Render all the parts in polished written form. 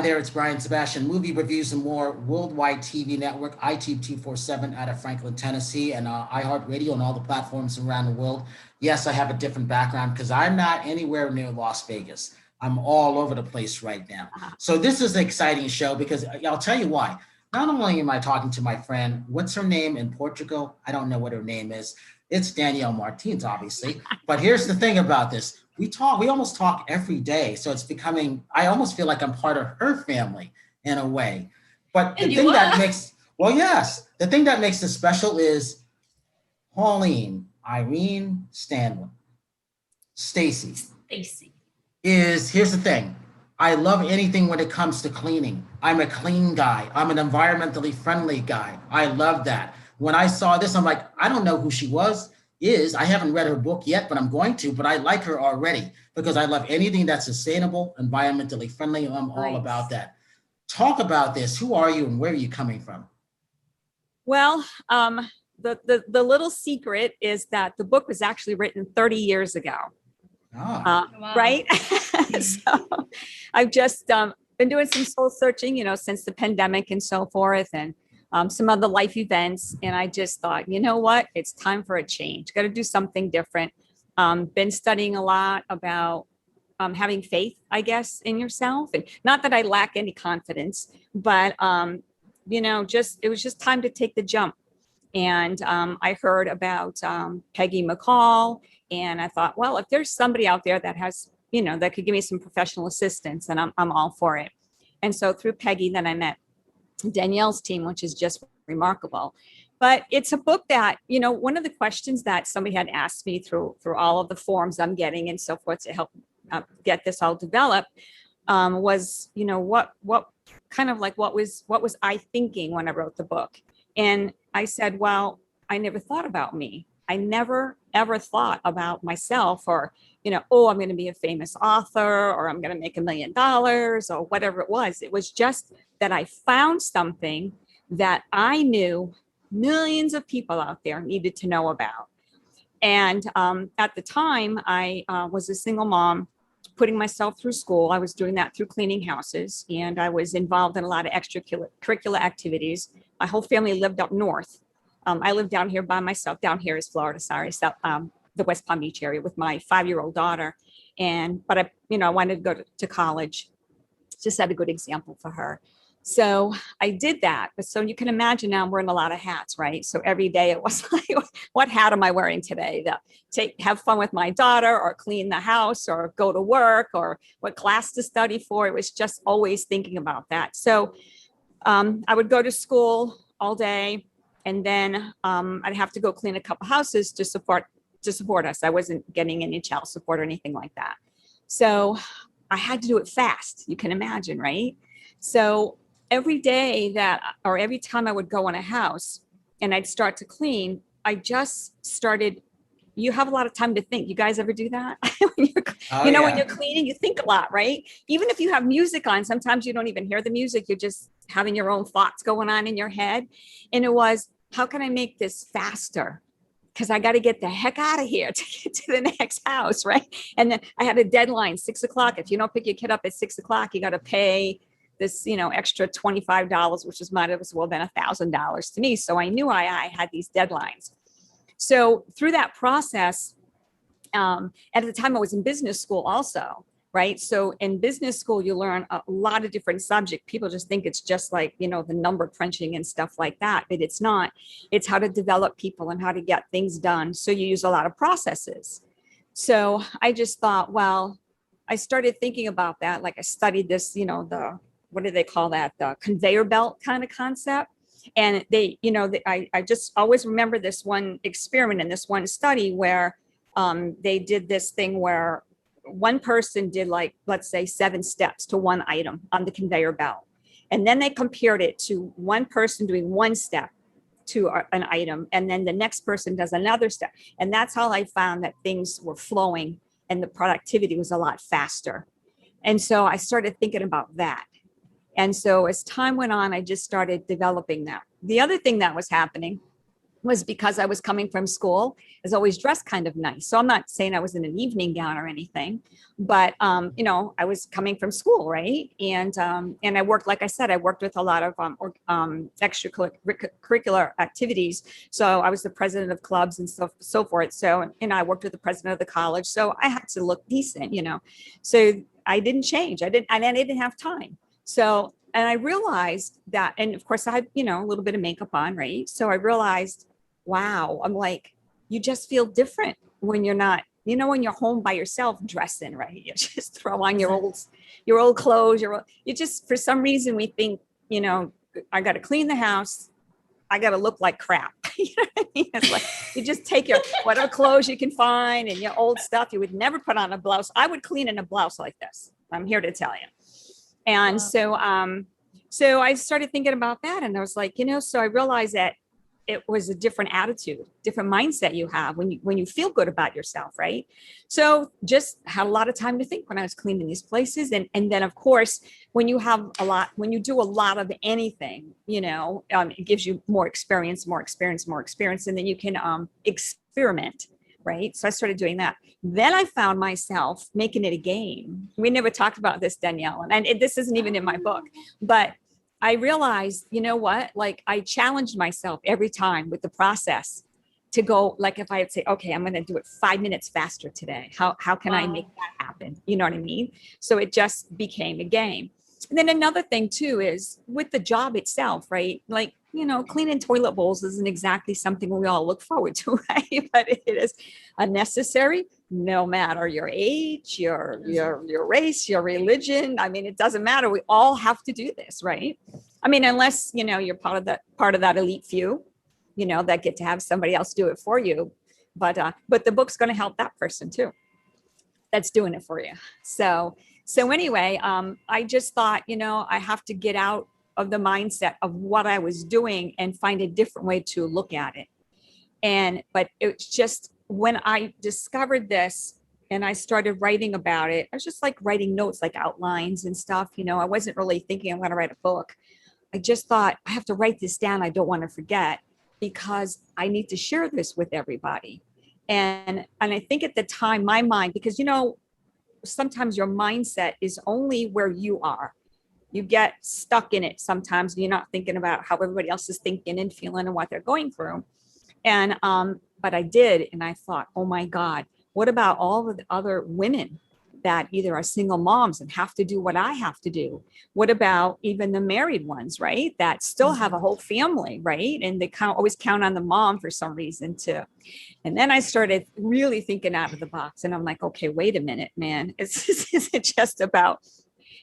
there, it's Brian Sebastian, Movie Reviews and More, Worldwide TV Network, iTube 247 out of Franklin, Tennessee, and iHeartRadio and all the platforms around the world. Yes, I have a different background because I'm not anywhere near Las Vegas. I'm all over the place right now. So this is an exciting show because I'll tell you why. Not only am I talking to my friend, what's her name in Portugal? I don't know what her name is. It's Danielle Martins, obviously. But here's the thing about this. We almost talk every day. So it's becoming, I almost feel like I'm part of her family in a way. But the thing that makes, well, yes, the thing that makes it special is Pauline Irene Stacey. Here's the thing. I love anything when it comes to cleaning. I'm a clean guy. I'm an environmentally friendly guy. I love that. When I saw this, I'm like, I don't know who she is. I haven't read her book yet, but I'm going to, but I like her already because I love anything that's sustainable, environmentally friendly. I'm all about that. Talk about this. Who are you and where are you coming from? Well, the little secret is that the book was actually written 30 years ago. Wow. Right? So I've just been doing some soul searching, since the pandemic and so forth, and some other life events. And I just thought, you know what? It's time for a change. Got to do something different. Been studying a lot about having faith, I guess, in yourself. And not that I lack any confidence, but, it was just time to take the jump. And I heard about Peggy McCall. And I thought, well, if there's somebody out there that has, that could give me some professional assistance, then I'm all for it. And so through Peggy, then I met Danielle's team, which is just remarkable. But it's a book that, one of the questions that somebody had asked me through all of the forms I'm getting and so forth to help get this all developed was, what was I thinking when I wrote the book? And I said, well, I never thought about me. I never, ever thought about myself or, I'm going to be a famous author or I'm going to make $1 million or whatever it was. It was just that I found something that I knew millions of people out there needed to know about. And at the time, I was a single mom putting myself through school. I was doing that through cleaning houses, and I was involved in a lot of extracurricular activities. My whole family lived up north. I live down here by myself. Down here is Florida, sorry, so, the West Palm Beach area with my 5-year-old daughter. But I wanted to go to college, just had a good example for her. So I did that. But so you can imagine now I'm wearing a lot of hats, right? So every day it was like, what hat am I wearing today? Have fun with my daughter or clean the house or go to work or what class to study for. It was just always thinking about that. So I would go to school all day and then I'd have to go clean a couple houses to support us. I wasn't getting any child support or anything like that. So I had to do it fast. You can imagine, right? So every day or every time I would go in a house and I'd start to clean, I just started, you have a lot of time to think. You guys ever do that? When you're cleaning, you think a lot, right? Even if you have music on, sometimes you don't even hear the music. You're just having your own thoughts going on in your head. And it was, how can I make this faster? Because I got to get the heck out of here to get to the next house, right? And then I had a deadline, 6:00. If you don't pick your kid up at 6:00, you got to pay this, extra $25, which might as well been $1,000 to me. So I knew I had these deadlines. So through that process, at the time I was in business school also, right? So in business school, you learn a lot of different subjects. People just think it's just like, the number crunching and stuff like that, but it's not. It's how to develop people and how to get things done. So you use a lot of processes. So I just thought, well, I started thinking about that. Like I studied this, what do they call that? The conveyor belt kind of concept. And I just always remember this one experiment in this one study where they did this thing where one person did let's say 7 steps to one item on the conveyor belt. And then they compared it to one person doing 1 step to an item. And then the next person does another step. And that's how I found that things were flowing and the productivity was a lot faster. And so I started thinking about that. And so as time went on, I just started developing that. The other thing that was happening was because I was coming from school, I was always dressed kind of nice. So I'm not saying I was in an evening gown or anything, but I was coming from school, right? And I worked, like I said, I worked with a lot of extracurricular activities. So I was the president of clubs and so forth. So, and I worked with the president of the college. So I had to look decent, So I didn't change. I didn't have time. So, and I realized that, and of course I had, a little bit of makeup on, right? So I realized, wow, I'm like, you just feel different when you're not, when you're home by yourself dressing, right? You just throw on your old clothes, you just, for some reason we think, I got to clean the house. I got to look like crap. You know what I mean? It's like, you just take your whatever clothes you can find and your old stuff. You would never put on a blouse. I would clean in a blouse like this. I'm here to tell you. And wow. So I started thinking about that, and I was like, so I realized that it was a different attitude, different mindset you have when you feel good about yourself, right? So just had a lot of time to think when I was cleaning these places. And then of course, when you do a lot of anything, it gives you more experience, and then you can experiment, right? So I started doing that. Then I found myself making it a game. We never talked about this, Danielle, and this isn't even in my book, but I realized, what, like I challenged myself every time with the process to go, like if I would say, okay, I'm going to do it 5 minutes faster today. How can I make that happen? You know what I mean? So it just became a game. And then another thing too is with the job itself, right? Like, cleaning toilet bowls isn't exactly something we all look forward to, right? But it is necessary, no matter your age, your race, your religion. I mean, it doesn't matter. We all have to do this, right? I mean, unless, you're part of that elite few, that get to have somebody else do it for you. But the book's going to help that person too. That's doing it for you. So anyway, I just thought, I have to get out of the mindset of what I was doing and find a different way to look at it. But it's just when I discovered this and I started writing about it, I was just like writing notes, like outlines and stuff. I wasn't really thinking I'm going to write a book. I just thought I have to write this down. I don't want to forget because I need to share this with everybody. And I think at the time, my mind, because, sometimes your mindset is only where you are. You get stuck in it sometimes. You're not thinking about how everybody else is thinking and feeling and what they're going through. And but I did, and I thought, oh my God, what about all of the other women that either are single moms and have to do what I have to do? What about even the married ones, right? That still have a whole family, right? And they always count on the mom for some reason too. And then I started really thinking out of the box, and I'm like, okay, wait a minute, man. This isn't just about,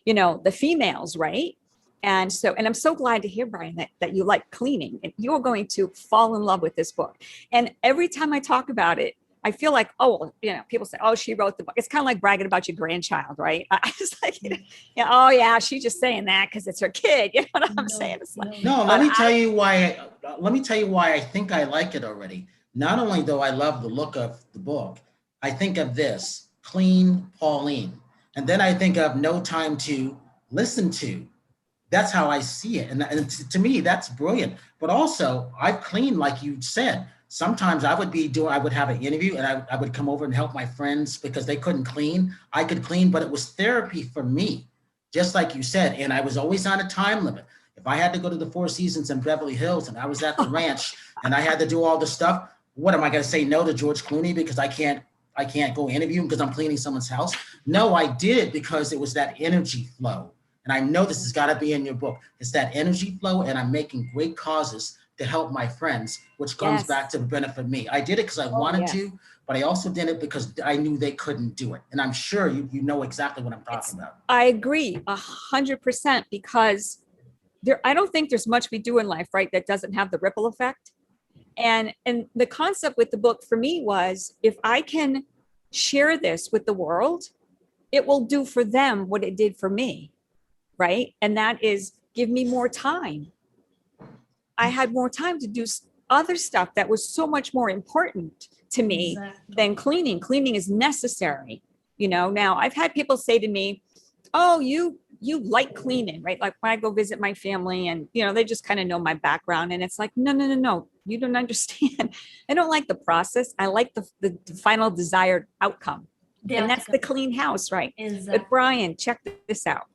the females, right? And I'm so glad to hear, Brian, that you like cleaning and you're going to fall in love with this book. And every time I talk about it, I feel like, people say, oh, she wrote the book. It's kind of like bragging about your grandchild, right? I was like, oh yeah, she's just saying that because it's her kid. You know what I'm saying? It's like, no, let me tell you why I think I like it already. Not only do I love the look of the book, I think of this, Clean Pauline. And then I think of No Time to Listen To. That's how I see it. And to me, that's brilliant. But also, I've cleaned, like you said. Sometimes I would have an interview and I would come over and help my friends because they couldn't clean. I could clean, but it was therapy for me, just like you said. And I was always on a time limit. If I had to go to the Four Seasons in Beverly Hills and I was at the ranch and I had to do all the stuff, what am I going to say no to George Clooney because I can't go interview him because I'm cleaning someone's house? No, I did because it was that energy flow. And I know this has got to be in your book. It's that energy flow, and I'm making great causes to help my friends, which comes back to benefit me. I did it because I wanted to, but I also did it because I knew they couldn't do it. And I'm sure you know exactly what I'm talking about. I agree 100% because I don't think there's much we do in life, right, that doesn't have the ripple effect. And the concept with the book for me was if I can share this with the world, it will do for them what it did for me. Right. And that is give me more time. I had more time to do other stuff that was so much more important to me than cleaning. Cleaning is necessary. Now I've had people say to me, oh, you you like cleaning, right? Like when I go visit my family and, you know, they just kind of know my background and it's like, no, you don't understand. I don't like the process. I like the final desired outcome. And that's the clean house, right? Exactly. But Brian, check this out.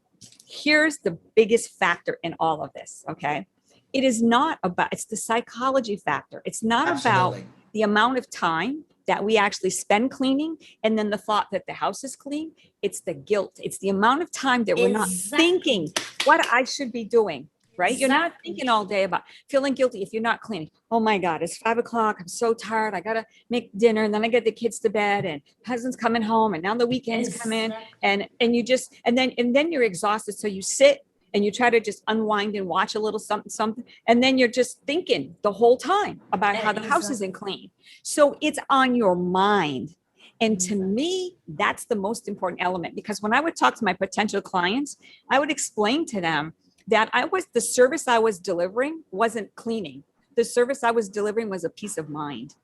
Here's the biggest factor in all of this, okay? It is not about, it's the psychology factor. It's not Absolutely. about the amount of time that we actually spend cleaning and then the thought that the house is clean. It's the guilt. It's the amount of time that we're not thinking what I should be doing, right? You're not thinking all day about feeling guilty if you're not cleaning. Oh my God, it's 5 o'clock. I'm so tired. I got to make dinner and then I get the kids to bed and husband's coming home and now the weekends come in and you just, and then you're exhausted. So you sit and you try to just unwind and watch a little something. And then you're just thinking the whole time about how the house isn't clean. So it's on your mind. And to me, that's the most important element, because when I would talk to my potential clients, I would explain to them that the service I was delivering wasn't cleaning. The service I was delivering was a peace of mind.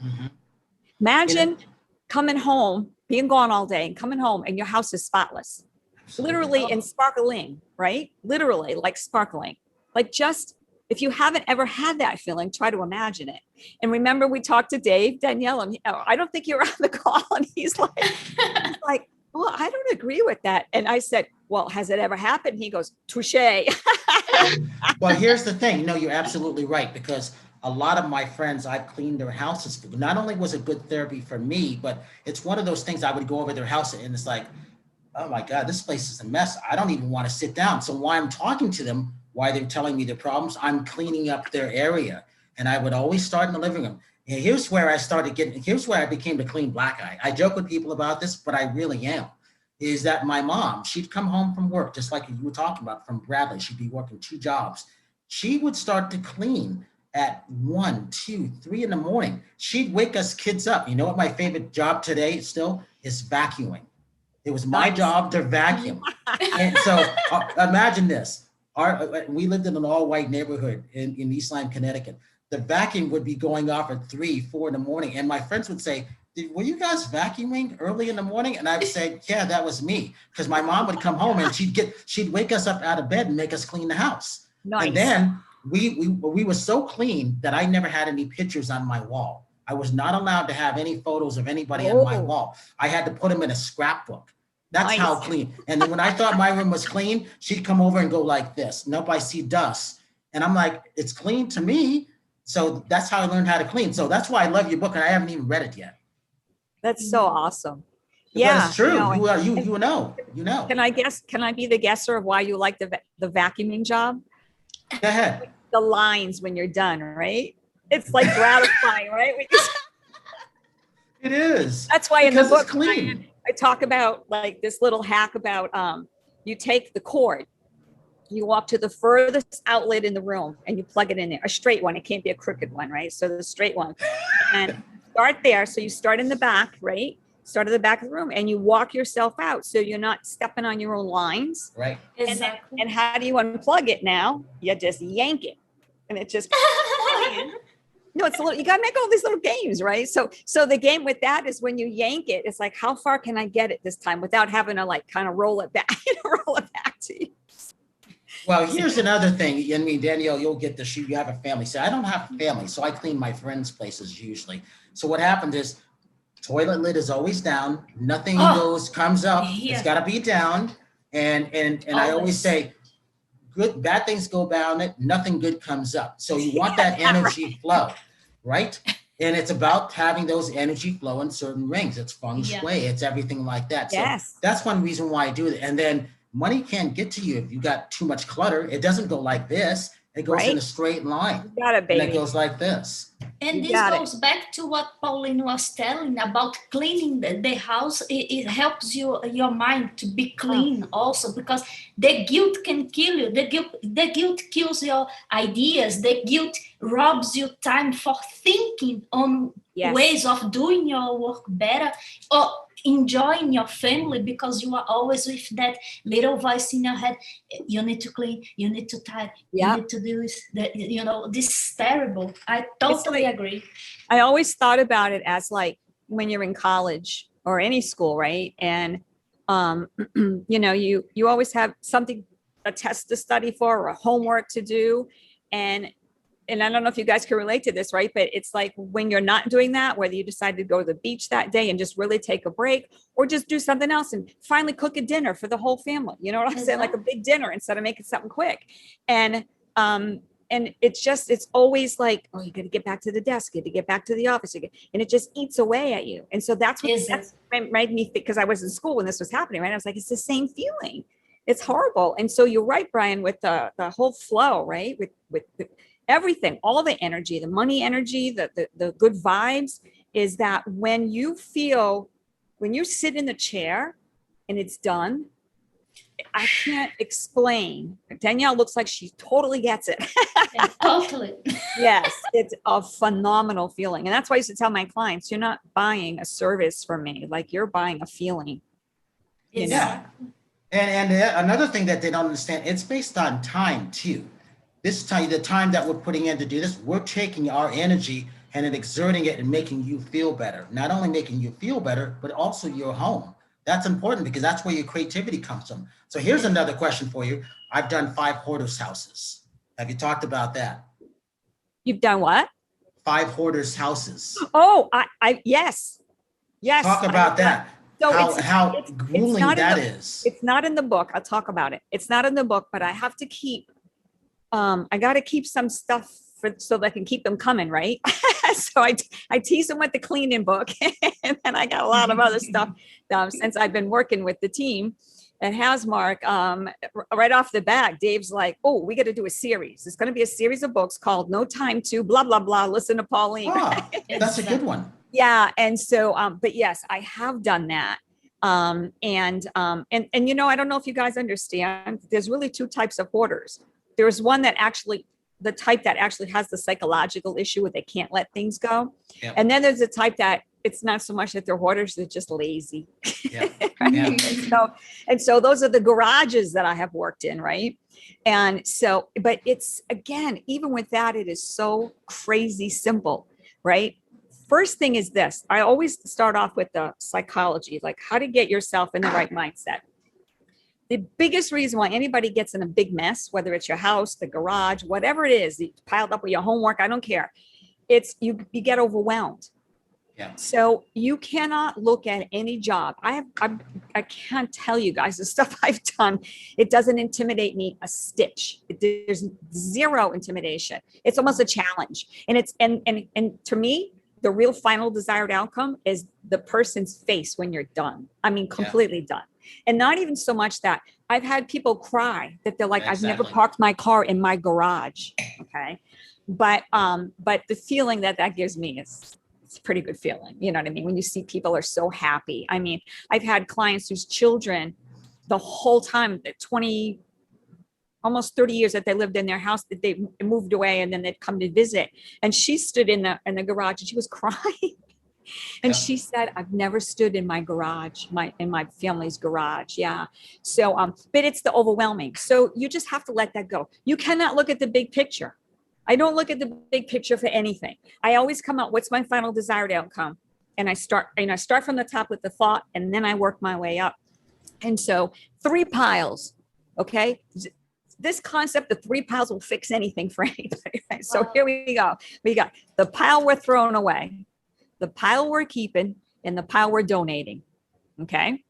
Mhm. Imagine coming home, being gone all day and coming home and your house is spotless. Literally and sparkling, right? Literally like sparkling. Like just, if you haven't ever had that feeling, try to imagine it. And remember, we talked to Dave, Danielle, and I don't think you were on the call. And he's like, well, I don't agree with that. And I said, well, has it ever happened? He goes, touche. Well, here's the thing. No, you're absolutely right, because a lot of my friends, I've cleaned their houses. Not only was it good therapy for me, but it's one of those things I would go over their house and it's like, oh my God, this place is a mess. I don't even want to sit down. So while I'm talking to them, while they're telling me their problems, I'm cleaning up their area. And I would always start in the living room. And here's where I became the clean black guy. I joke with people about this, but I really am. Is that my mom, she'd come home from work, just like you were talking about from Bradley. She'd be working 2 jobs. She would start to clean at 1, 2, 3 in the morning. She'd wake us kids up. You know what my favorite job today still is? Vacuuming. It was my job to vacuum. And so imagine this. We lived in an all-white neighborhood in East Lyme, Connecticut. The vacuum would be going off at 3, 4 in the morning. And my friends would say, were you guys vacuuming early in the morning? And I would say, yeah, that was me. Because my mom would come home and she'd wake us up out of bed and make us clean the house. Nice. And then we were so clean that I never had any pictures on my wall. I was not allowed to have any photos of anybody on my wall. I had to put them in a scrapbook. That's how clean. And then when I thought my room was clean, she'd come over and go like this. Nope, I see dust. And I'm like, it's clean to me. So that's how I learned how to clean. So that's why I love your book, and I haven't even read it yet. That's so awesome. But Yeah. it's true. You know. Can I be the guesser of why you like the vacuuming job? Go ahead. The lines when you're done, right? It's like gratifying, right? It is. That's why in the book, it's clean. I talk about like this little hack about you take the cord, you walk to the furthest outlet in the room and you plug it in there, a straight one. It can't be a crooked one, right? So the straight one, and start there. So you start in the back, right? Start at the back of the room and you walk yourself out. So you're not stepping on your own lines. Right. Exactly. And how do you unplug it now? You just yank it and it just, no, it's a little, you got to make all these little games, right? So the game with that is when you yank it, it's like, how far can I get it this time without having to like kind of roll it back, roll it back to you. Well, here's another thing. I mean, Danielle, you'll get this. You have a family. So I don't have a family, so I clean my friends' places usually. So what happens is, toilet lid is always down. Nothing comes up. Yeah. It's got to be down. And I always say, bad things go down it. Nothing good comes up. So you want that energy flow, right? And it's about having those energy flow in certain rings. It's feng shui. It's everything like that. So that's one reason why I do it. And then money can't get to you if you got too much clutter. It doesn't go like this. It goes in a straight line. You got it, baby. And it goes like this. And this goes back to what Pauline was telling about cleaning the house. It helps your mind to be clean also, because the guilt can kill you. The guilt kills your ideas. The guilt robs you time for thinking on ways of doing your work better or enjoying your family, because you are always with that little voice in your head. You need to clean, you need to tidy, you need to do this. This is terrible. I totally agree. I always thought about it as like when you're in college or any school, right? And You always have something, a test to study for, or a homework to do. And I don't know if you guys can relate to this, right? But it's like when you're not doing that, whether you decide to go to the beach that day and just really take a break, or just do something else and finally cook a dinner for the whole family. You know what I'm saying? Like a big dinner instead of making something quick. And it's always like, oh, you got to get back to the desk, you got to get back to the office again. And it just eats away at you. And so that's made me think, because I was in school when this was happening, right? I was like, it's the same feeling. It's horrible. And so you're right, Brian, with the whole flow, right? With everything, all the energy, the money energy, the good vibes, is that when you sit in the chair and it's done, I can't explain. Danielle looks like she totally gets it. Yeah, totally. Yes, it's a phenomenal feeling. And that's why I used to tell my clients, you're not buying a service from me, like you're buying a feeling. Yeah. And another thing that they don't understand, it's based on time too. This time, the time that we're putting in to do this, we're taking our energy and then exerting it and making you feel better. Not only making you feel better, but also your home. That's important because that's where your creativity comes from. So here's another question for you. I've done 5 hoarders houses. Have you talked about that? You've done what? 5 hoarders houses. Oh, yes. Talk about that. So how grueling that is. It's not in the book. I'll talk about it. It's not in the book, but I have to keep, I got to keep some stuff so that I can keep them coming, right? So I tease them with the cleaning book, and then I got a lot of other stuff since I've been working with the team at Hasmark. Right off the bat, Dave's like, "Oh, we got to do a series. It's going to be a series of books called No Time to blah blah blah. Listen to Pauline." That's a good one. Yeah, and so, but yes, I have done that. And I don't know if you guys understand. There's really 2 types of hoarders. There's one that actually, the type that actually has the psychological issue where they can't let things go. Yep. And then there's a type that it's not so much that they're hoarders, they're just lazy. Yeah. Right? Yeah. And so those are the garages that I have worked in, right? And so, but it's, again, even with that, it is so crazy simple, right? First thing is this. I always start off with the psychology, like how to get yourself in the right mindset. The biggest reason why anybody gets in a big mess, whether it's your house, the garage, whatever it is, piled up with your homework, I don't care. It's you get overwhelmed. Yeah. So you cannot look at any job. I can't tell you guys the stuff I've done. It doesn't intimidate me a stitch. There's zero intimidation. It's almost a challenge. And it's and to me, the real final desired outcome is the person's face when you're done. I mean, completely done. And not even so much that I've had people cry that they're like, exactly. I've never parked my car in my garage. Okay. But the feeling that gives me it's a pretty good feeling. You know what I mean? When you see people are so happy. I mean, I've had clients whose children the whole time, 20, almost 30 years that they lived in their house, that they moved away and then they'd come to visit. And she stood in the garage and she was crying. And she said, I've never stood in my garage, in my family's garage. Yeah. So, but it's the overwhelming. So you just have to let that go. You cannot look at the big picture. I don't look at the big picture for anything. I always come out, what's my final desired outcome? And I start from the top with the thought, and then I work my way up. And so 3 piles. Okay. This concept of 3 piles will fix anything for anybody. Right? So Here we go. We got the pile we're throwing away, the pile we're keeping, and the pile we're donating. Okay.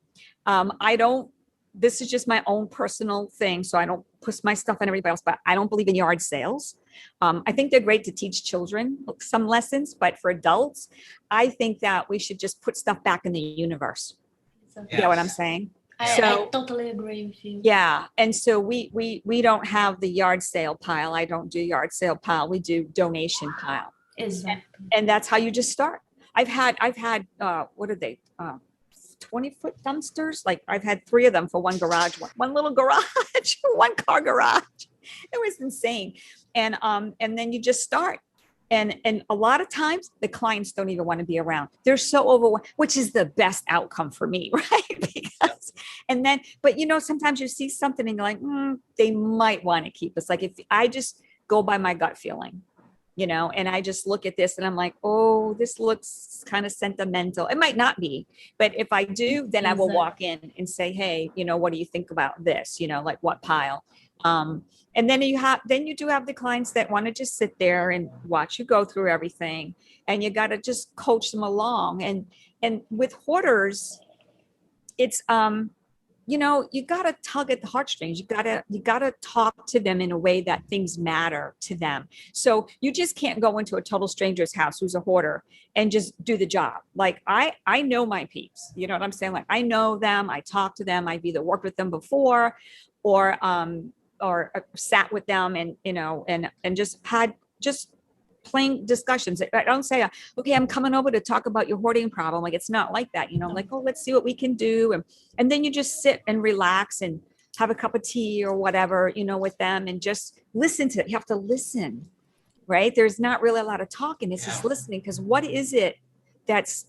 This is just my own personal thing. So I don't push my stuff on everybody else, but I don't believe in yard sales. I think they're great to teach children some lessons, but for adults, I think that we should just put stuff back in the universe. Yes. You know what I'm saying? I totally agree with you. Yeah. And so we don't have the yard sale pile. I don't do yard sale pile. We do donation pile. Exactly. And that's how you just start. I've had what are they? 20-foot dumpsters. Like I've had 3 of them for one garage, one little garage, 1 car garage. It was insane. And then you just start. And a lot of times the clients don't even want to be around. They're so overwhelmed, which is the best outcome for me, right? Because, but sometimes you see something and you're like, they might want to keep us. Like if I just go by my gut feeling. you know, and I just look at this and I'm like, oh, this looks kind of sentimental. It might not be, but if I do, then I will walk in and say, hey, you know, what do you think about this? You know, like what pile? And then you do have the clients that want to just sit there and watch you go through everything, and you got to just coach them along. And with hoarders, it's, you know, you got to tug at the heartstrings. You got to talk to them in a way that things matter to them. So you just can't go into a total stranger's house who's a hoarder and just do the job. Like I know my peeps, you know what I'm saying? Like I know them, I talk to them. I've either worked with them before or sat with them and, you know, and just had just plain discussions. I don't say, okay, I'm coming over to talk about your hoarding problem. Like, it's not like that, you know, like, oh, let's see what we can do. And then you just sit and relax and have a cup of tea or whatever, you know, with them and just listen to it. You have to listen, right? There's not really a lot of talking. It's just listening. Because what is it that's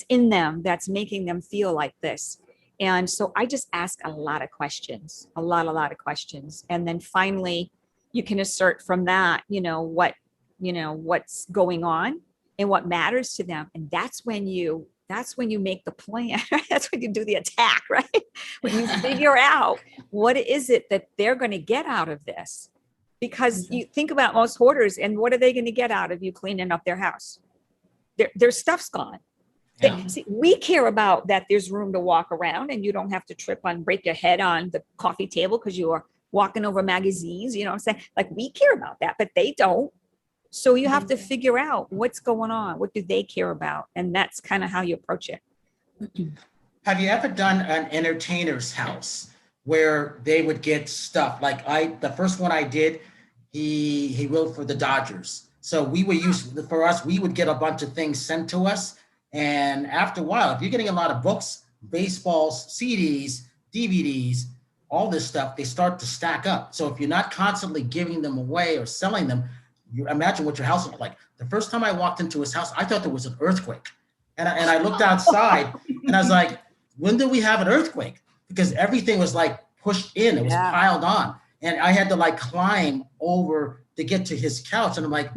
in them that's making them feel like this? And so I just ask a lot of questions, a lot of questions. And then finally you can assert from that, what's going on and what matters to them. And that's when you make the plan. That's when you do the attack, right? When you figure out what is it that they're going to get out of this. Because you think about most hoarders and what are they going to get out of you cleaning up their house? Their stuff's gone. See, we care about that there's room to walk around and you don't have to break your head on the coffee table because you are walking over magazines, you know what I'm saying? Like, we care about that, but they don't. So you have to figure out what's going on. What do they care about? And that's kind of how you approach it. Have you ever done an entertainer's house where they would get stuff? Like the first one I did, he wrote for the Dodgers. So we would get a bunch of things sent to us. And after a while, if you're getting a lot of books, baseballs, CDs, DVDs, all this stuff, they start to stack up. So if you're not constantly giving them away or selling them, you imagine what your house looked like. The first time I walked into his house, I thought there was an earthquake. And I looked outside and I was like, when did we have an earthquake? Because everything was like pushed in, it was piled on. And I had to like climb over to get to his couch. And I'm like,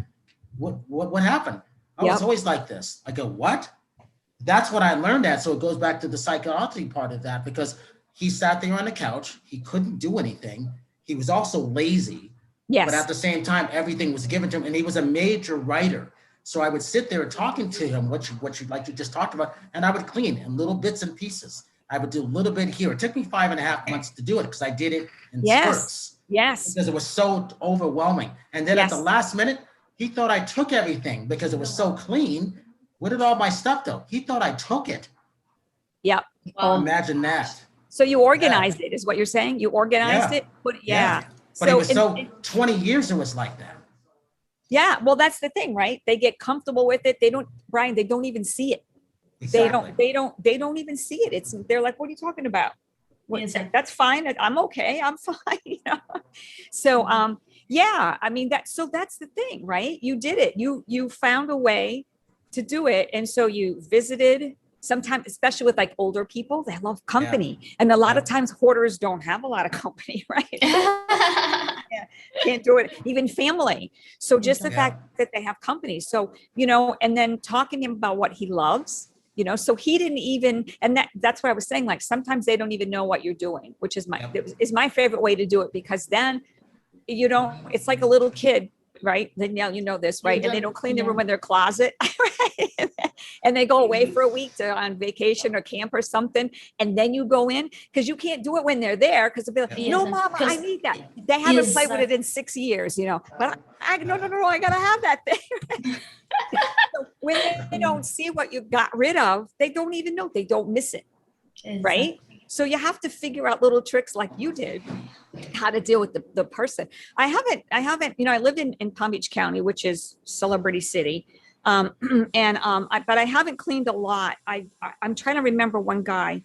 what happened? I was always like this. I go, what? That's what I learned at. So it goes back to the psychology part of that, because he sat there on the couch. He couldn't do anything. He was also lazy. Yes. But at the same time, everything was given to him. And he was a major writer. So I would sit there talking to him, what you like you just talked about, and I would clean in little bits and pieces. I would do a little bit here. It took me 5.5 months to do it because I did it in spurts. Yes. Because it was so overwhelming. And then at the last minute, he thought I took everything because it was so clean. Where did all my stuff go? He thought I took it. Yep. Imagine that. So you organized it, is what you're saying? You organized it? But But it was 20 years it was like that. Yeah. Well, that's the thing, right? They get comfortable with it. They don't even see it. Exactly. They don't even see it. They're like, what are you talking about? That's fine. I'm okay. I'm fine. You know? So, I mean, that's the thing, right? You did it. You found a way to do it. And so you visited. Sometimes, especially with like older people, they love company. Yeah. And a lot of times hoarders don't have a lot of company, right? Can't do it. Even family. So just the fact that they have company. So, and then talking to him about what he loves, so he didn't even, and that's what I was saying. Like, sometimes they don't even know what you're doing, which is my favorite way to do it, because then it's like a little kid, right? Then you know this, right? And they don't clean the room in their closet, right? And they go away for a week on vacation or camp or something. And then you go in, because you can't do it when they're there, because they'll be like, no, Mama, I need that. They haven't played with it in 6 years, but no, I gotta have that thing. So when they don't see what you got rid of, they don't even know, they don't miss it. Right? So you have to figure out little tricks like you did, how to deal with the person. I haven't, I lived in Palm Beach County, which is celebrity city. But I haven't cleaned a lot. I'm trying to remember, one guy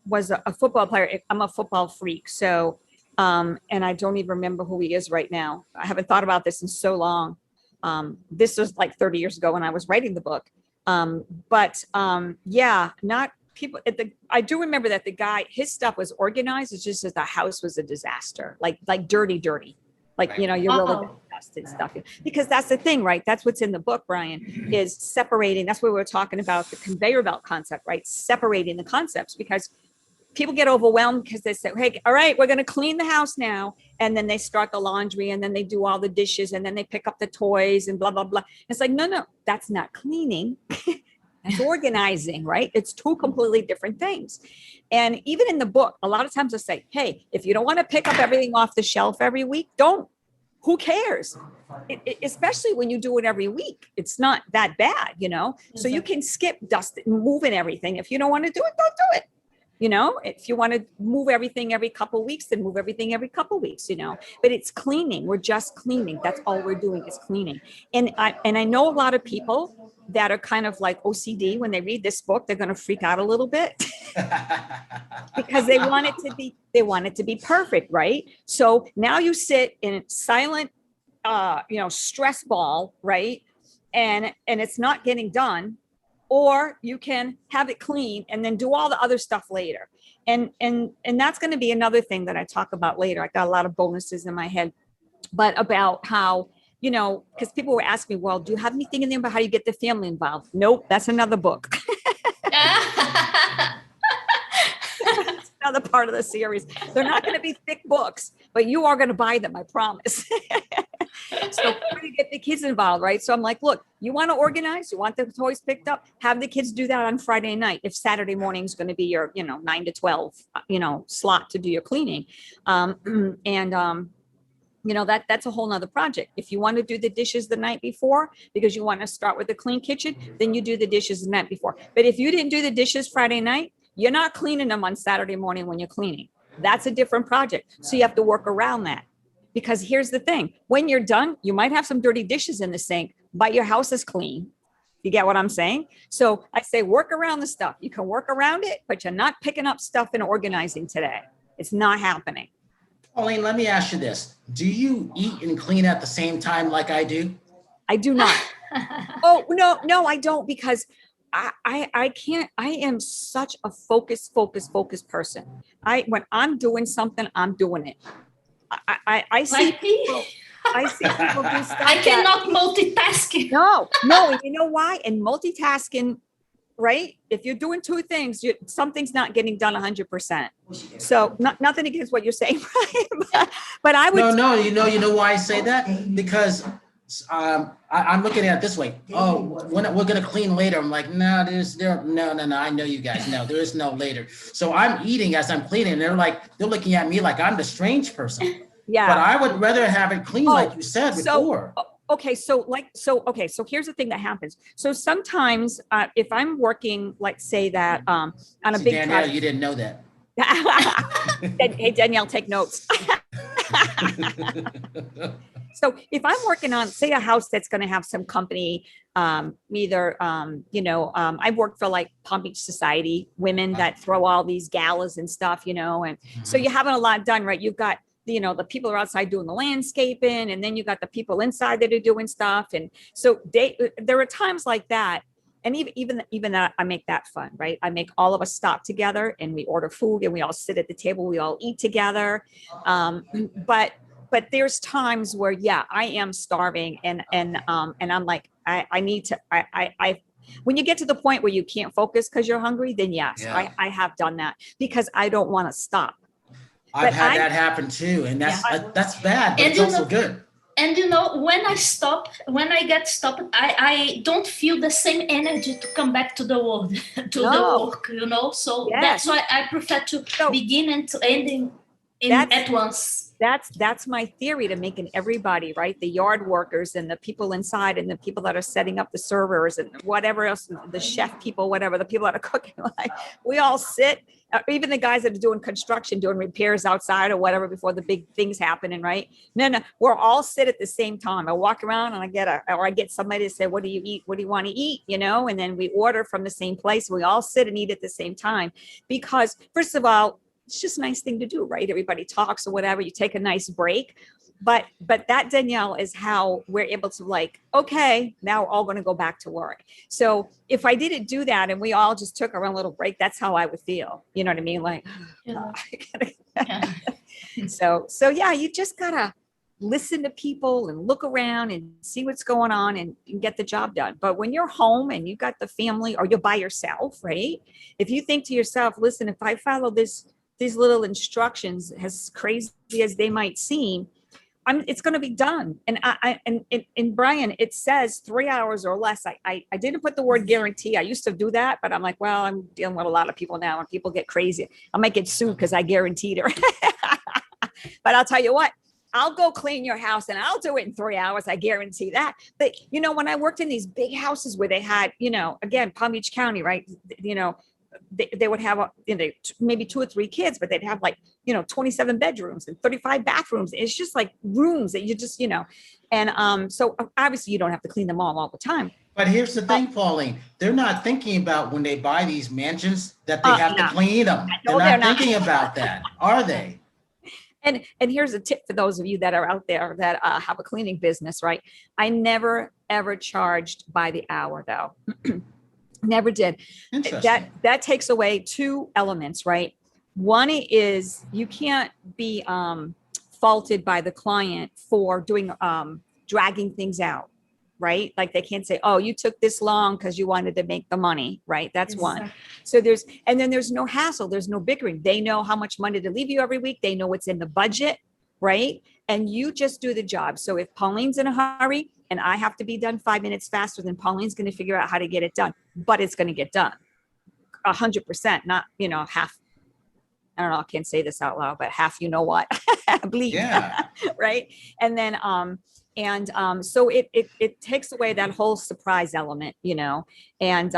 was a football player. I'm a football freak. So, and I don't even remember who he is right now. I haven't thought about this in so long. This was like 30 years ago when I was writing the book. Not people. I do remember that the guy, his stuff was organized. It's just that the house was a disaster, like dirty. Like, Right. you know, you're really Wow. good at dust and stuff. Because that's the thing, right? That's what's in the book, Brian, is separating. That's what we were talking about, the conveyor belt concept, right? Separating the concepts, because people get overwhelmed because they say, hey, all right, we're going to clean the house now. And then they start the laundry, and then they do all the dishes, and then they pick up the toys and blah, blah, blah. It's like, no, that's not cleaning. That's organizing, right? It's two completely different things. And even in the book, a lot of times I say, hey, if you don't want to pick up everything off the shelf every week, don't. Who cares? Especially when you do it every week. It's not that bad, you know? So you can skip dust, moving everything. If you don't want to do it, don't do it. You know, if you want to move everything every couple of weeks, then move everything every couple of weeks, you know, but it's cleaning. We're just cleaning. That's all we're doing is cleaning. And I know a lot of people that are kind of like OCD. When they read this book, they're going to freak out a little bit because they want it to be perfect. Right. So now you sit in silent, you know, stress ball, right. And it's not getting done. Or you can have it clean and then do all the other stuff later. And that's going to be another thing that I talk about later. I got a lot of bonuses in my head, but about how, you know, because people were asking me, well, do you have anything in there about how you get the family involved? Nope, that's another book. That's another part of the series. They're not going to be thick books, but you are going to buy them, I promise. So how do you get the kids involved, right? So I'm like, look, you want to organize, you want the toys picked up, have the kids do that on Friday night. If Saturday morning is going to be your, you know, 9 to 12, you know, slot to do your cleaning. You know, that's a whole nother project. If you want to do the dishes the night before, because you want to start with a clean kitchen, then you do the dishes the night before. But if you didn't do the dishes Friday night, you're not cleaning them on Saturday morning when you're cleaning. That's a different project. So you have to work around that. Because here's the thing, when you're done, you might have some dirty dishes in the sink, but your house is clean. You get what I'm saying? So I say, work around the stuff. You can work around it, but you're not picking up stuff and organizing today. It's not happening. Pauline, let me ask you this. Do you eat and clean at the same time like I do? I do not. Oh, no, I don't, because I can't. I am such a focused person. When I'm doing something, I'm doing it. I see Like me. I see people do stuff. I cannot multitask. No, and you know why? And multitasking, right? If you're doing two things, something's not getting done 100%. So nothing against what you're saying, right? but I would. No, you know why I say that? Because I'm looking at it this way. Oh, we're going to clean later. I'm like, no, I know you guys. No, there is no later. So I'm eating as I'm cleaning. And they're looking at me like I'm the strange person. Yeah. But I would rather have it clean, like you said before. So here's the thing that happens. So sometimes if I'm working, like say that on a big Danielle, project. you didn't know that. Hey, Danielle, take notes. So if I'm working on, say, a house that's going to have some company, I've worked for like Palm Beach Society, women that throw all these galas and stuff, you know, and so you're having a lot done, right? You've got, you know, the people are outside doing the landscaping, and then you got the people inside that are doing stuff. And so there are times like that. And even that, I make that fun, right? I make all of us stop together and we order food and we all sit at the table, we all eat together. But there's times where, yeah, I am starving and I'm like, I need to, when you get to the point where you can't focus because you're hungry, then yes, yeah. I have done that because I don't want to stop. I've had that happen too. And that's bad, but it's also good. And you know, when I get stopped, I don't feel the same energy to come back to the world, the work, you know. So that's why I prefer to begin and to ending at once. That's my theory to making everybody, right? The yard workers and the people inside and the people that are setting up the servers and whatever else, the chef people, whatever, the people that are cooking, like we all sit, even the guys that are doing construction, doing repairs outside or whatever before the big things happening, right? No, we're all sit at the same time. I walk around and I get somebody to say, what do you eat? What do you want to eat? You know, and then we order from the same place. We all sit and eat at the same time because first of all, it's just a nice thing to do, right? Everybody talks or whatever, you take a nice break. But that, Danielle, is how we're able to like, okay, now we're all going to go back to work. So if I didn't do that and we all just took our own little break, that's how I would feel. You know what I mean? Like, So yeah, you just gotta, listen to people and look around and see what's going on and get the job done. But when you're home and you got the family or you're by yourself, right? If you think to yourself, listen, if I follow these little instructions, as crazy as they might seem, it's going to be done. And and Brian, it says 3 hours or less. I didn't put the word guarantee. I used to do that, but I'm like, well, I'm dealing with a lot of people now and people get crazy. I might get sued because I guaranteed her. But I'll tell you what, I'll go clean your house and I'll do it in 3 hours. I guarantee that. But, when I worked in these big houses where they had, again, Palm Beach County, right? They would have maybe 2 or 3 kids, but they'd have 27 bedrooms and 35 bathrooms. It's just like rooms that you just, and so obviously you don't have to clean them all the time. But here's the thing, Pauline, they're not thinking about when they buy these mansions that they have to clean them. They're not thinking about that, are they? And here's a tip for those of you that are out there that have a cleaning business, right? I never, ever charged by the hour though. Never did. That takes away 2 elements, right? One is you can't be faulted by the client for doing dragging things out, right? Like they can't say, oh, you took this long because you wanted to make the money, right? That's one. So there's no hassle. There's no bickering. They know how much money to leave you every week. They know what's in the budget, right? And you just do the job. So if Pauline's in a hurry and I have to be done 5 minutes faster, then Pauline's going to figure out how to get it done, but it's going to get done 100%, not, half. I don't know. I can't say this out loud, but half, bleed. Yeah. Right. And then, so it takes away that whole surprise element, and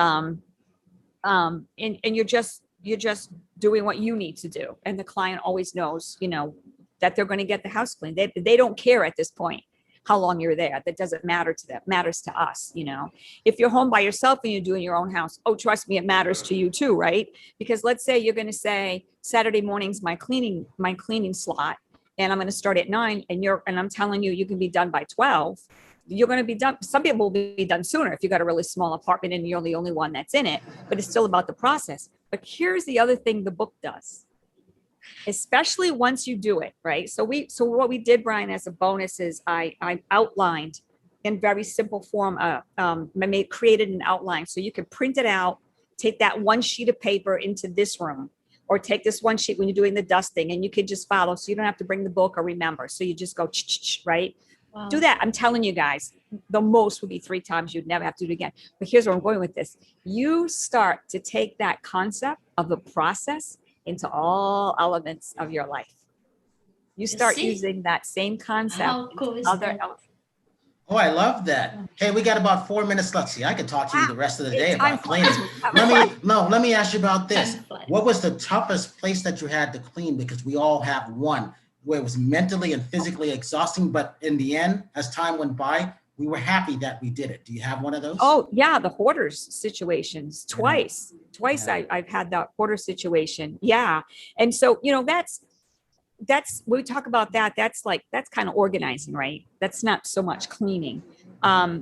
you're just doing what you need to do. And the client always knows, that they're going to get the house clean. They don't care at this point how long you're there. That doesn't matter to them. It matters to us. If you're home by yourself and you're doing your own house, oh, trust me, it matters to you too, right? Because let's say you're going to say Saturday morning's my cleaning slot, and I'm going to start at 9, and I'm telling you, you can be done by 12. You're going to be done. Some people will be done sooner if you got a really small apartment and you're the only one that's in it, but it's still about the process. But here's the other thing the book does, especially once you do it, right? So what we did, Brian, as a bonus is I outlined in very simple form, created an outline so you can print it out, take that one sheet of paper into this room, or take this one sheet when you're doing the dusting, and you can just follow. So you don't have to bring the book or remember. So you just go, right? Wow. Do that. I'm telling you guys, the most would be 3 times. You'd never have to do it again. But here's where I'm going with this. You start to take that concept of the process into all elements of your life. You start using that same concept. How cool is that? Oh, I love that. Hey, we got about 4 minutes left. See, I could talk to you the rest of the day about cleaning. Let me ask you about this. What was the toughest place that you had to clean? Because we all have one where it was mentally and physically exhausting, but in the end, as time went by, we were happy that we did it. Do you have one of those? Oh yeah, the hoarders situations. Twice yeah. I've had that hoarder situation. Yeah. And so, that's when we talk about that, that's kind of organizing, right? That's not so much cleaning.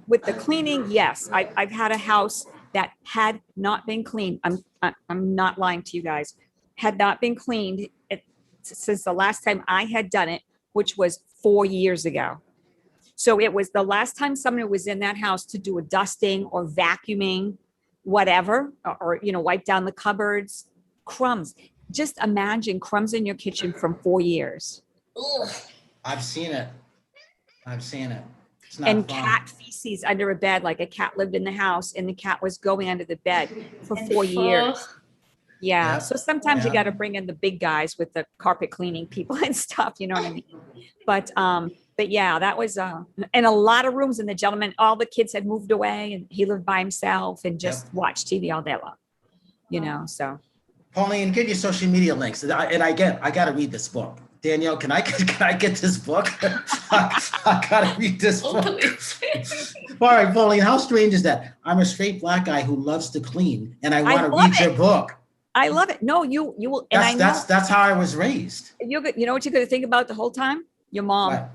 With the cleaning, yes, I've had a house that had not been cleaned. I'm not lying to you guys, had not been cleaned since the last time I had done it, which was 4 years ago. So it was the last time somebody was in that house to do a dusting or vacuuming, whatever, or wipe down the cupboards, crumbs. Just imagine crumbs in your kitchen from 4 years. Ugh. I've seen it. It's not and fun. Cat feces under a bed, like a cat lived in the house and the cat was going under the bed for 4 years. Yeah. Yep. So sometimes you got to bring in the big guys with the carpet cleaning people and stuff, you know what I mean? But yeah, that was, and a lot of rooms, and the gentleman, all the kids had moved away and he lived by himself and just watched TV all day long, so. Pauline, give your social media links. And I got to read this book. Danielle, can I get this book? I got to read this book. All right, Pauline, how strange is that? I'm a straight Black guy who loves to clean, and I want to read your book. I love it. No, you will. And that's how I was raised. You know what you're going to think about the whole time? Your mom. What?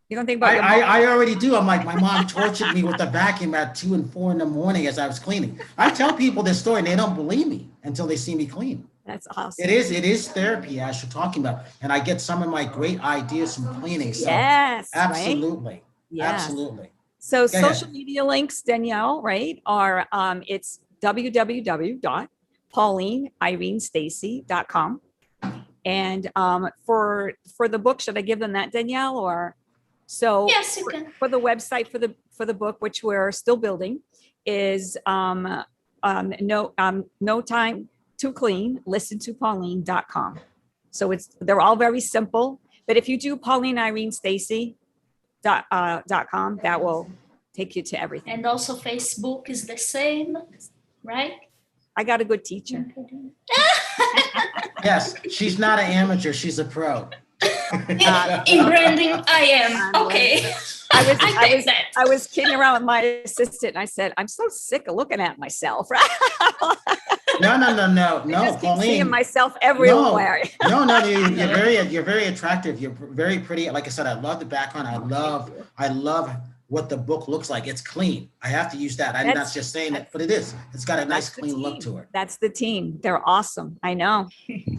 You're going to think about your mom. I already do. I'm like, my mom tortured me with the vacuum at 2 and 4 in the morning as I was cleaning. I tell people this story and they don't believe me until they see me clean. That's awesome. It is therapy as you're talking about. And I get some of my great ideas from cleaning. So Yes. absolutely. Right? Yes. Absolutely. So Go ahead. social media links, Danielle, right, are it's www.paulineirenestacey.com. And for the book, should I give them that, Danielle? Or so Yes, you can. for the website for the book, which we're still building, is no time to clean, listen to Pauline.com. So they're all very simple. But if you do Pauline Irene Stacey .com, that will take you to everything. And also Facebook is the same, right? I got a good teacher. Yes, she's not an amateur, she's a pro. In branding, I am. Okay. I was kidding around with my assistant and I said, I'm so sick of looking at myself. No, Just keep Pauline. seeing myself everywhere. No, you're very attractive. You're very pretty. Like I said, I love the background. I love what the book looks like. It's clean. I have to use that. I'm not just saying it, but it is. It's got a nice clean look to it. That's the team. They're awesome. I know.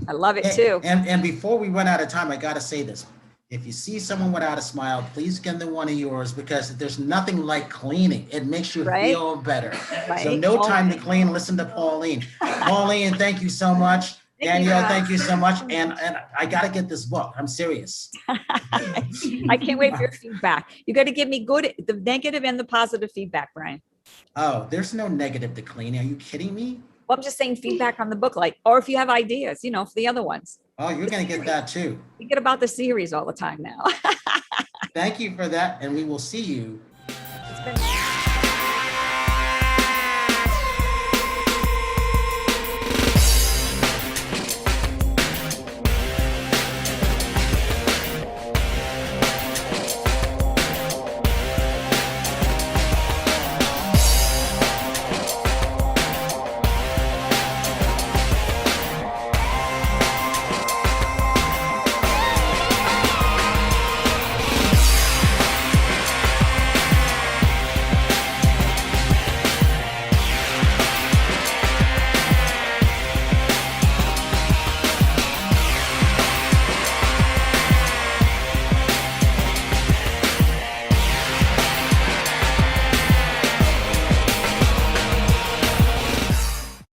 I love it too. And before we run out of time, I got to say this. If you see someone without a smile, please give them one of yours, because there's nothing like cleaning. It makes you feel better. Right. So no time to clean. Listen to Pauline. Pauline, thank you so much. Danielle, thank you so much. And I got to get this book. I'm serious. I can't wait for your feedback. You got to give me the negative and the positive feedback, Brian. Oh, there's no negative to clean. Are you kidding me? Well, I'm just saying feedback on the book, or if you have ideas, for the other ones. Oh, you're going to get that too. We get about the series all the time now. Thank you for that. And we will see you. It's been